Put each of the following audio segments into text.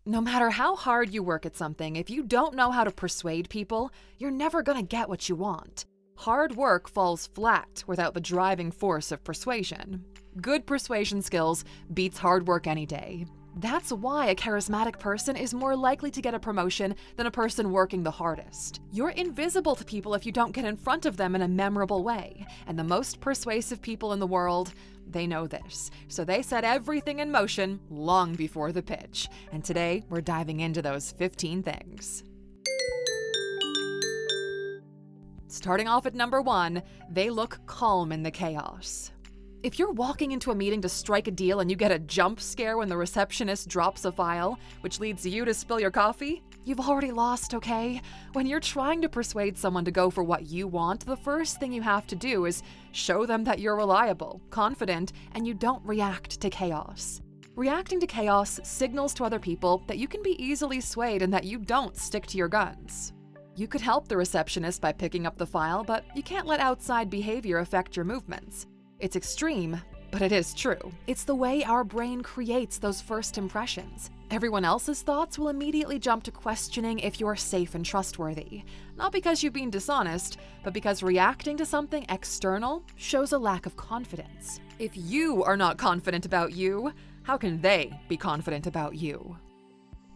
No matter how hard you work at something, if you don't know how to persuade people, you're never gonna get what you want. Hard work falls flat without the driving force of persuasion. Good persuasion skills beats hard work any day. That's why a charismatic person is more likely to get a promotion than a person working the hardest. You're invisible to people if you don't get in front of them in a memorable way, and the most persuasive people in the world, they know this. So they set everything in motion long before the pitch. And today, we're diving into those 15 things. Starting off at number 1, they look calm in the chaos. If you're walking into a meeting to strike a deal and you get a jump scare when the receptionist drops a file, which leads you to spill your coffee, you've already lost, okay? When you're trying to persuade someone to go for what you want, the first thing you have to do is show them that you're reliable, confident, and you don't react to chaos. Reacting to chaos signals to other people that you can be easily swayed and that you don't stick to your guns. You could help the receptionist by picking up the file, but you can't let outside behavior affect your movements. It's extreme, but it is true. It's the way our brain creates those first impressions. Everyone else's thoughts will immediately jump to questioning if you're safe and trustworthy. Not because you've been dishonest, but because reacting to something external shows a lack of confidence. If you are not confident about you, how can they be confident about you?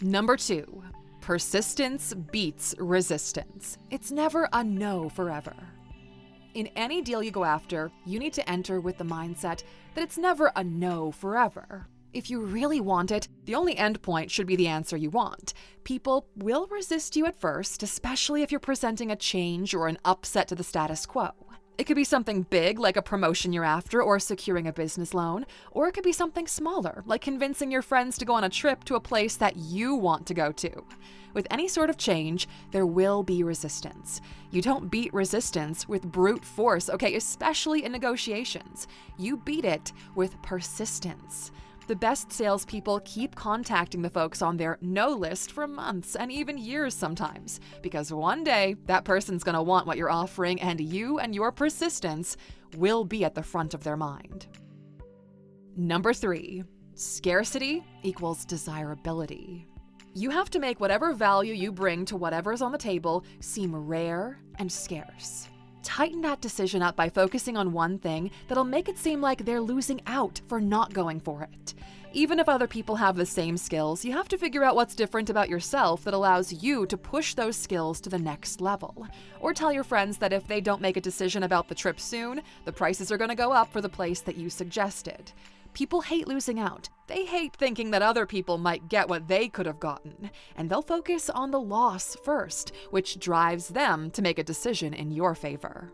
Number 2, persistence beats resistance. It's never a no forever. In any deal you go after, you need to enter with the mindset that it's never a no forever. If you really want it, the only endpoint should be the answer you want. People will resist you at first, especially if you're presenting a change or an upset to the status quo. It could be something big, like a promotion you're after or securing a business loan, or it could be something smaller, like convincing your friends to go on a trip to a place that you want to go to. With any sort of change, there will be resistance. You don't beat resistance with brute force, okay, especially in negotiations. You beat it with persistence. The best salespeople keep contacting the folks on their no list for months and even years sometimes, because one day that person's gonna want what you're offering, and you and your persistence will be at the front of their mind. Number 3, scarcity equals desirability. You have to make whatever value you bring to whatever's on the table seem rare and scarce. Tighten that decision up by focusing on one thing that'll make it seem like they're losing out for not going for it. Even if other people have the same skills, you have to figure out what's different about yourself that allows you to push those skills to the next level. Or tell your friends that if they don't make a decision about the trip soon, the prices are going to go up for the place that you suggested. People hate losing out. They hate thinking that other people might get what they could have gotten, and they'll focus on the loss first, which drives them to make a decision in your favor.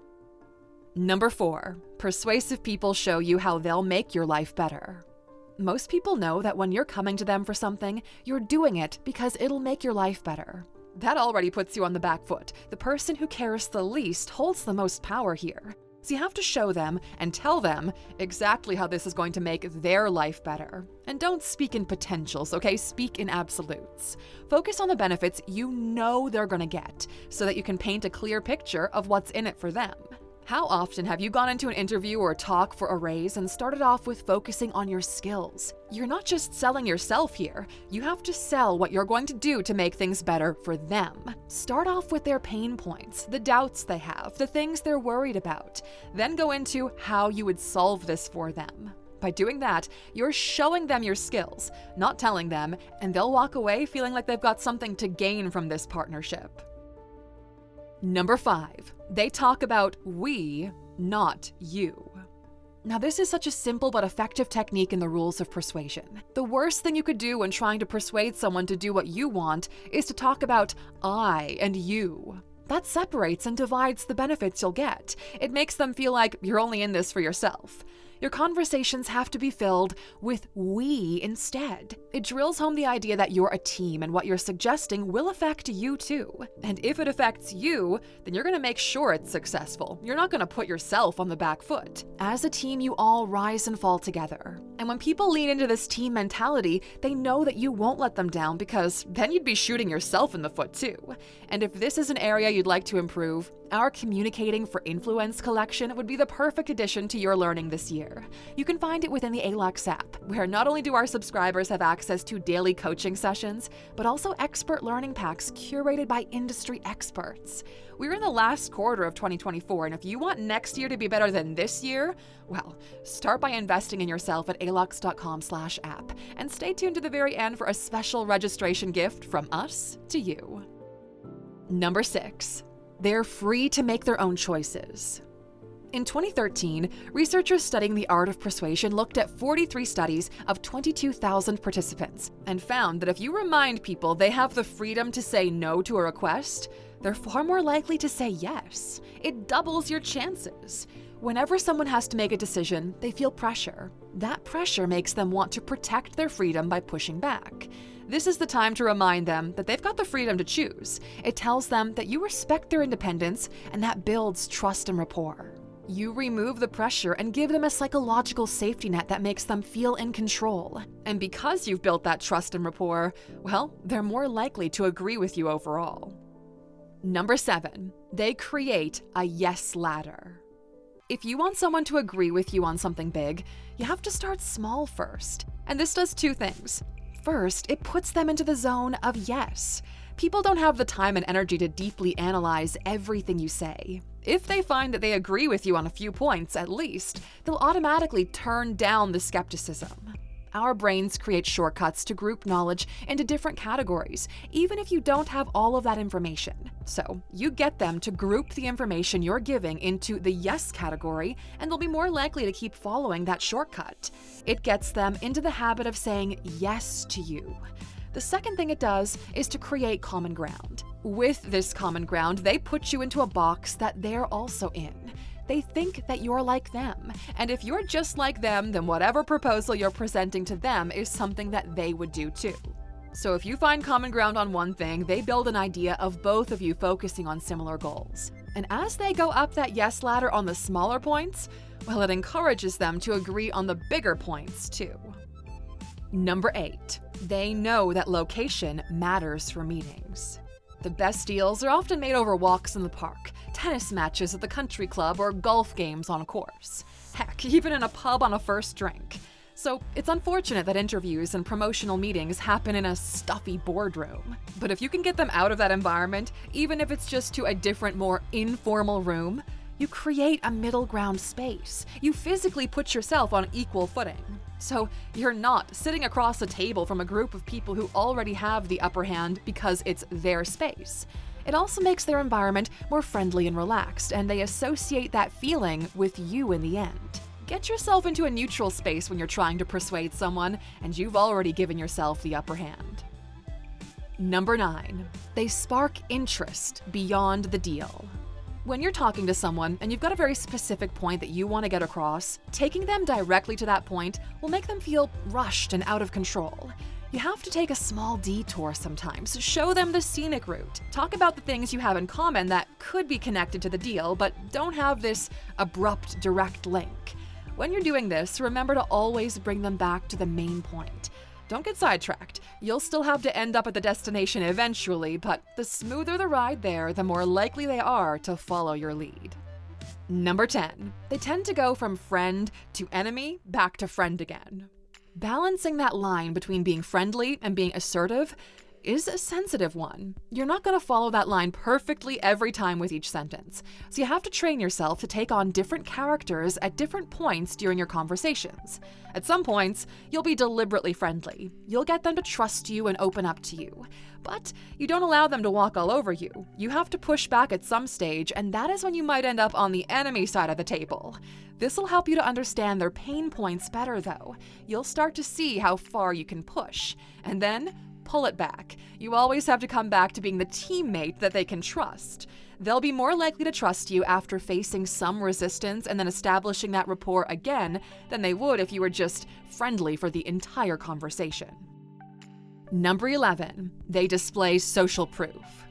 Number 4, persuasive people show you how they'll make your life better. Most people know that when you're coming to them for something, you're doing it because it'll make your life better. That already puts you on the back foot. The person who cares the least holds the most power here. So you have to show them and tell them exactly how this is going to make their life better. And don't speak in potentials, okay? Speak in absolutes. Focus on the benefits you know they're going to get so that you can paint a clear picture of what's in it for them. How often have you gone into an interview or talk for a raise and started off with focusing on your skills? You're not just selling yourself here. You have to sell what you're going to do to make things better for them. Start off with their pain points, the doubts they have, the things they're worried about. Then go into how you would solve this for them. By doing that, you're showing them your skills, not telling them, and they'll walk away feeling like they've got something to gain from this partnership. Number 5, they talk about we, not you. Now, this is such a simple but effective technique in the rules of persuasion. The worst thing you could do when trying to persuade someone to do what you want is to talk about I and you. That separates and divides the benefits you'll get. It makes them feel like you're only in this for yourself. Your conversations have to be filled with we instead. It drills home the idea that you're a team and what you're suggesting will affect you too. And if it affects you, then you're going to make sure it's successful. You're not going to put yourself on the back foot. As a team, you all rise and fall together. And when people lean into this team mentality, they know that you won't let them down, because then you'd be shooting yourself in the foot too. And if this is an area you'd like to improve, our Communicating for Influence collection would be the perfect addition to your learning this year. together. You can find it within the ALUX app, where not only do our subscribers have access to daily coaching sessions, but also expert learning packs curated by industry experts. We're in the last quarter of 2024, and if you want next year to be better than this year, well, start by investing in yourself at alux.com/app, and stay tuned to the very end for a special registration gift from us to you. Number 6. They're free to make their own choices. In 2013, researchers studying the art of persuasion looked at 43 studies of 22,000 participants and found that if you remind people they have the freedom to say no to a request, they're far more likely to say yes. It doubles your chances. Whenever someone has to make a decision, they feel pressure. That pressure makes them want to protect their freedom by pushing back. This is the time to remind them that they've got the freedom to choose. It tells them that you respect their independence, and that builds trust and rapport. You remove the pressure and give them a psychological safety net that makes them feel in control. And because you've built that trust and rapport, well, they're more likely to agree with you overall. Number 7. They create a yes ladder. If you want someone to agree with you on something big, you have to start small first. And this does 2 things. First, it puts them into the zone of yes. People don't have the time and energy to deeply analyze everything you say. If they find that they agree with you on a few points, at least, they'll automatically turn down the skepticism. Our brains create shortcuts to group knowledge into different categories, even if you don't have all of that information. So, you get them to group the information you're giving into the yes category, and they'll be more likely to keep following that shortcut. It gets them into the habit of saying yes to you. The second thing it does is to create common ground. With this common ground, they put you into a box that they're also in. They think that you're like them, and if you're just like them, then whatever proposal you're presenting to them is something that they would do too. So if you find common ground on one thing, they build an idea of both of you focusing on similar goals. And as they go up that yes ladder on the smaller points, well, it encourages them to agree on the bigger points too. Number 8. They know that location matters for meetings. The best deals are often made over walks in the park, tennis matches at the country club, or golf games on a course. Heck, even in a pub on a first drink. So it's unfortunate that interviews and promotional meetings happen in a stuffy boardroom. But if you can get them out of that environment, even if it's just to a different, more informal room, you create a middle ground space. You physically put yourself on equal footing. So you're not sitting across a table from a group of people who already have the upper hand because it's their space. It also makes their environment more friendly and relaxed, and they associate that feeling with you in the end. Get yourself into a neutral space when you're trying to persuade someone, and you've already given yourself the upper hand. Number 9. They spark interest beyond the deal. When you're talking to someone and you've got a very specific point that you want to get across, taking them directly to that point will make them feel rushed and out of control. You have to take a small detour sometimes, show them the scenic route, talk about the things you have in common that could be connected to the deal but don't have this abrupt direct link. When you're doing this, remember to always bring them back to the main point. Don't get sidetracked. You'll still have to end up at the destination eventually, but the smoother the ride there, the more likely they are to follow your lead. Number 10. They tend to go from friend to enemy, back to friend again. Balancing that line between being friendly and being assertive is a sensitive one. You're not going to follow that line perfectly every time with each sentence, so you have to train yourself to take on different characters at different points during your conversations. At some points, you'll be deliberately friendly. You'll get them to trust you and open up to you. But you don't allow them to walk all over you. You have to push back at some stage, and that is when you might end up on the enemy side of the table. This will help you to understand their pain points better, though. You'll start to see how far you can push, and then pull it back. You always have to come back to being the teammate that they can trust. They'll be more likely to trust you after facing some resistance and then establishing that rapport again than they would if you were just friendly for the entire conversation. Number 11. They display social proof.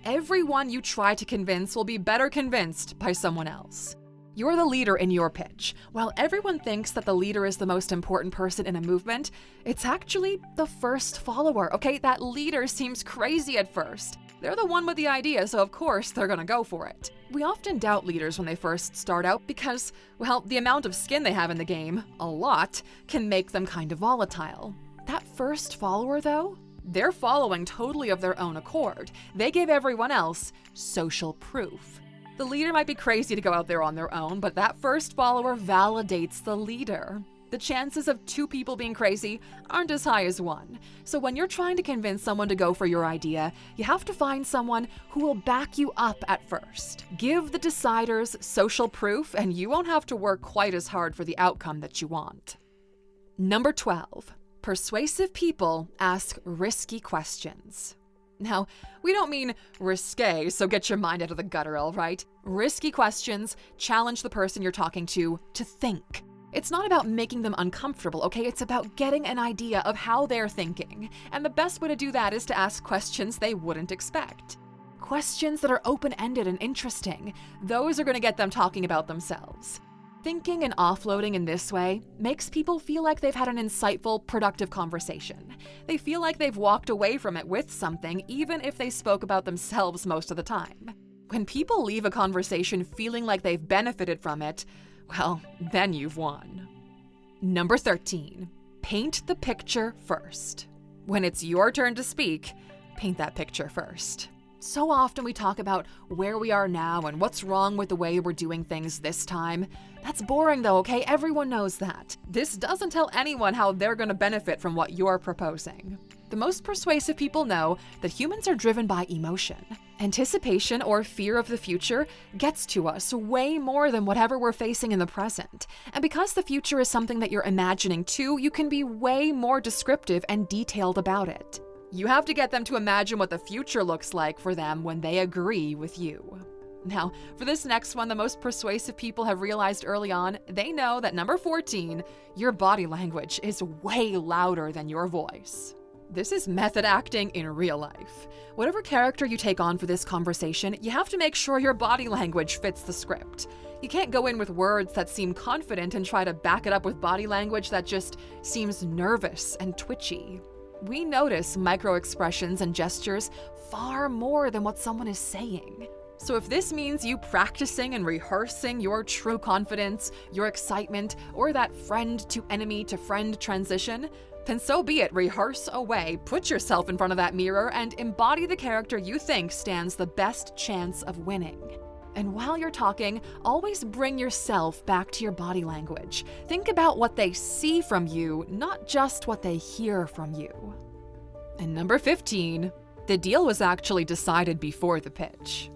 Everyone you try to convince will be better convinced by someone else. You're the leader in your pitch. While everyone thinks that the leader is the most important person in a movement, it's actually the first follower, okay? That leader seems crazy at first. They're the one with the idea, so of course they're gonna go for it. We often doubt leaders when they first start out because, well, the amount of skin they have in the game, a lot, can make them kind of volatile. That first follower, though, they're following totally of their own accord. They give everyone else social proof. The leader might be crazy to go out there on their own, but that first follower validates the leader. The chances of 2 people being crazy aren't as high as 1. So when you're trying to convince someone to go for your idea, you have to find someone who will back you up at first. Give the deciders social proof, and you won't have to work quite as hard for the outcome that you want. Number 12. Persuasive people ask risky questions. Now, we don't mean risque, so get your mind out of the gutter, all right? Risky questions challenge the person you're talking to think. It's not about making them uncomfortable, okay? It's about getting an idea of how they're thinking. And the best way to do that is to ask questions they wouldn't expect. Questions that are open-ended and interesting. Those are going to get them talking about themselves. Thinking and offloading in this way makes people feel like they've had an insightful, productive conversation. They feel like they've walked away from it with something, even if they spoke about themselves most of the time. When people leave a conversation feeling like they've benefited from it, well, then you've won. Number 13. Paint the picture first. When it's your turn to speak, paint that picture first. So often we talk about where we are now and what's wrong with the way we're doing things this time. That's boring though, okay? Everyone knows that. This doesn't tell anyone how they're going to benefit from what you're proposing. The most persuasive people know that humans are driven by emotion. Anticipation or fear of the future gets to us way more than whatever we're facing in the present. And because the future is something that you're imagining too, you can be way more descriptive and detailed about it. You have to get them to imagine what the future looks like for them when they agree with you. Now, for this next one, the most persuasive people have realized early on, they know that number 14, your body language is way louder than your voice. This is method acting in real life. Whatever character you take on for this conversation, you have to make sure your body language fits the script. You can't go in with words that seem confident and try to back it up with body language that just seems nervous and twitchy. We notice micro-expressions and gestures far more than what someone is saying. So if this means you practicing and rehearsing your true confidence, your excitement, or that friend to enemy to friend transition, then so be it. Rehearse away, put yourself in front of that mirror, and embody the character you think stands the best chance of winning. And while you're talking, always bring yourself back to your body language. Think about what they see from you, not just what they hear from you. And number 15, the deal was actually decided before the pitch.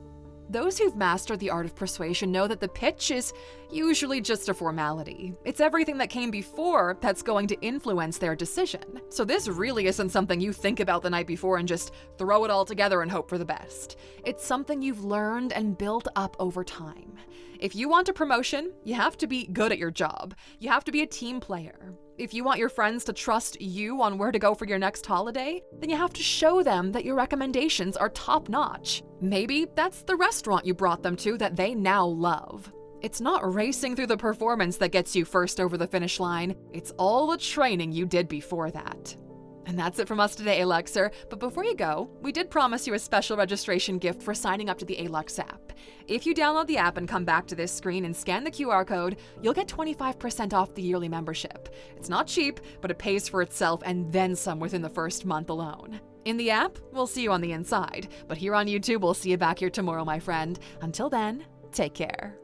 Those who've mastered the art of persuasion know that the pitch is usually just a formality. It's everything that came before that's going to influence their decision. So this really isn't something you think about the night before and just throw it all together and hope for the best. It's something you've learned and built up over time. If you want a promotion, you have to be good at your job. You have to be a team player. If you want your friends to trust you on where to go for your next holiday, then you have to show them that your recommendations are top-notch. Maybe that's the restaurant you brought them to that they now love. It's not racing through the performance that gets you first over the finish line. It's all the training you did before that. And that's it from us today, Aluxer. But before you go, we did promise you a special registration gift for signing up to the Alux app. If you download the app and come back to this screen and scan the QR code, you'll get 25% off the yearly membership. It's not cheap, but it pays for itself and then some within the first month alone. In the app, we'll see you on the inside. But here on YouTube, we'll see you back here tomorrow, my friend. Until then, take care.